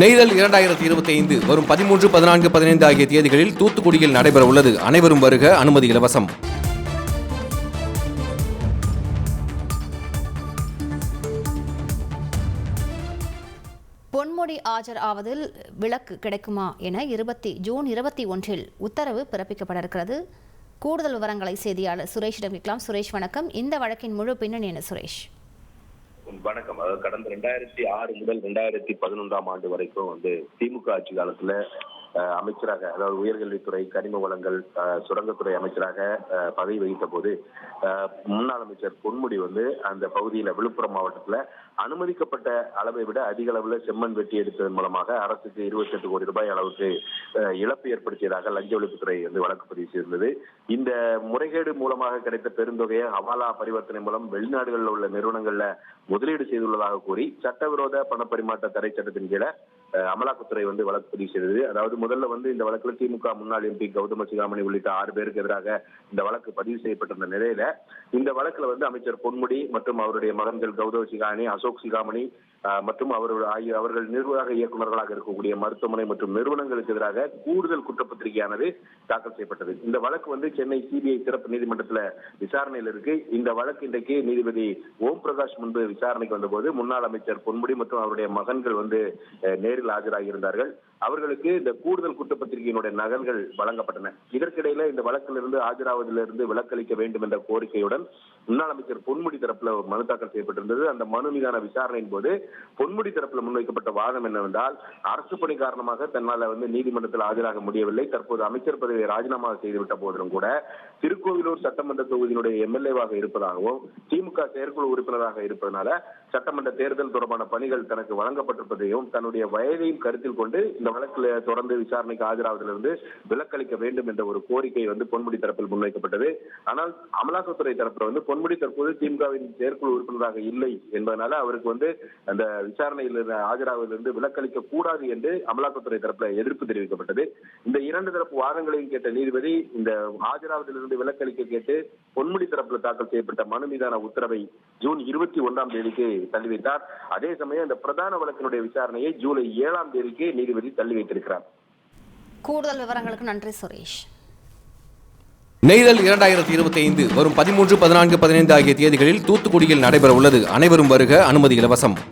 நெய்தல் 2025 வரும் 13, 14, 15 ஆகிய தேதிகளில் தூத்துக்குடியில் நடைபெற உள்ளது. அனைவரும் வருக, அனுமதி இலவசம். பொன்முடி ஆஜர் ஆவதில் விலக்கு கிடைக்குமா என ஜூன் 21 உத்தரவு பிறப்பிக்கப்பட இருக்கிறது. கூடுதல் விவரங்களை செய்தியாளர் சுரேஷிடம் கேட்கலாம். சுரேஷ் வணக்கம். இந்த வழக்கின் முழு பின்னணி என்ன சுரேஷ்? வணக்கம். அதாவது கடந்த 2006 முதல் 2011 ஆண்டு வரைக்கும் திமுக ஆட்சி காலத்துல அமைச்சராக, அதாவது உயர்கல்வித்துறை, கனிம வளங்கள், சுரங்கத்துறை அமைச்சராக பதவி வகித்த போது முன்னாள் அமைச்சர் பொன்முடி அந்த பகுதியில, விழுப்புரம் மாவட்டத்துல அனுமதிக்கப்பட்ட அளவை விட அதிக அளவுல செம்மண் வெட்டி எடுத்ததன் மூலமாக அரசுக்கு 28 கோடி ரூபாய் அளவுக்கு இழப்பு ஏற்படுத்தியதாக லஞ்ச ஒழிப்புத்துறை வழக்கு பதிவு செய்திருந்தது. இந்த முறைகேடு மூலமாக கிடைத்த பெருந்தொகையை ஹவாலா பரிவர்த்தனை மூலம் வெளிநாடுகளில் உள்ள நிறுவனங்கள்ல முதலீடு செய்துள்ளதாக கூறி சட்டவிரோத பணப்பரிமாற்ற தடை சட்டத்தின் கீழ அமலாக்கத்துறை வழக்கு பதிவு செய்தது. அதாவது முதல்ல இந்த வழக்குல திமுக முன்னாள் எம்பி கௌதம சிகாமணி உள்ளிட்ட 6 பேருக்கு எதிராக இந்த வழக்கு பதிவு செய்யப்பட்டிருந்த நிலையில இந்த வழக்குல அமைச்சர் பொன்முடி மற்றும் அவருடைய மகன்கள் கௌதம சிகாமணி, அசோக் சிகாமணி மற்றும் அவர்கள் நிர்வாக இயக்குநர்களாக இருக்கக்கூடிய மருத்துவமனை மற்றும் நிறுவனங்களுக்கு எதிராக கூடுதல் குற்றப்பத்திரிகையானது தாக்கல் செய்யப்பட்டது. இந்த வழக்கு சென்னை சிபிஐ சிறப்பு நீதிமன்றத்தில் விசாரணையில் இருக்கு. இந்த வழக்கு இன்றைக்கு நீதிபதி ஓம் பிரகாஷ் முன்பு விசாரணைக்கு வந்தபோது முன்னாள் அமைச்சர் பொன்முடி மற்றும் அவருடைய மகன்கள் நேரில் ஆஜராகி இருந்தார்கள். அவர்களுக்கு இந்த கூடுதல் குற்றப்பத்திரிகையினுடைய நகல்கள் வழங்கப்பட்டன. இதற்கிடையில இந்த வழக்கிலிருந்து ஆஜராவதிலிருந்து விலக்களிக்க வேண்டும் என்ற கோரிக்கையுடன் முன்னாள் அமைச்சர் பொன்முடி தரப்புல மனு தாக்கல் செய்யப்பட்டிருந்தது. அந்த மனு மீதான விசாரணையின் போது பொன்முடி தரப்புல முன்வைக்கப்பட்ட வாதம் என்னவென்றால், அரசு பணி காரணமாக தன்னால நீதிமன்றத்தில் ஆஜராக முடியவில்லை. தற்போது அமைச்சர் பதவியை ராஜினாமா செய்துவிட்ட போதிலும் கூட திருக்கோவிலூர் சட்டமன்ற தொகுதியினுடைய எம்எல்ஏவாக இருப்பதாகவும் திமுக செயற்குழு உறுப்பினராக இருப்பதனால சட்டமன்ற தேர்தல் தொடர்பான பணிகள் தனக்கு வழங்கப்பட்டிருப்பதையும் தன்னுடைய வயதையும் கருத்தில் கொண்டு இந்த வழக்கில் தொடர்ந்து விசாரணைக்கு ஆஜராவதிலிருந்து விலக்களிக்க வேண்டும் என்ற ஒரு கோரிக்கை பொன்முடி தரப்பில் முன்வைக்கப்பட்டது. ஆனால் அமலாக்கத்துறை தரப்பில் பொன்முடி தற்போது திமுகவின் செயற்குழு உறுப்பினராக இல்லை என்பதனால அவருக்கு அந்த விசாரணையில் ஆஜராவதிலிருந்து விலக்களிக்க கூடாது என்று அமலாக்கத்துறை தரப்பில் எதிர்ப்பு தெரிவிக்கப்பட்டது. இந்த 2 தரப்பு வாதங்களையும் கேட்ட நீதிபதி இந்த ஆஜராவதிலிருந்து விலக்களிக்க கேட்டு பொன்முடி தரப்பில் தாக்கல் செய்யப்பட்ட மனு மீதான உத்தரவை ஜூன் 21 தேதிக்கு தள்ளி வைத்தார். அதே சமயம் இந்த பிரதான வழக்கினுடைய விசாரணையை ஜூலை 7 தேதிக்கு நீதிபதி தள்ளி வைத்திருக்கிறார். கூடுதல் விவரங்களுக்கு நன்றி சுரேஷ். நெய்தல் 2025 வரும் 13, 14, 15 ஆகிய தேதிகளில் தூத்துக்குடியில் நடைபெற உள்ளது. அனைவரும் வருக, அனுமதி இலவசம்.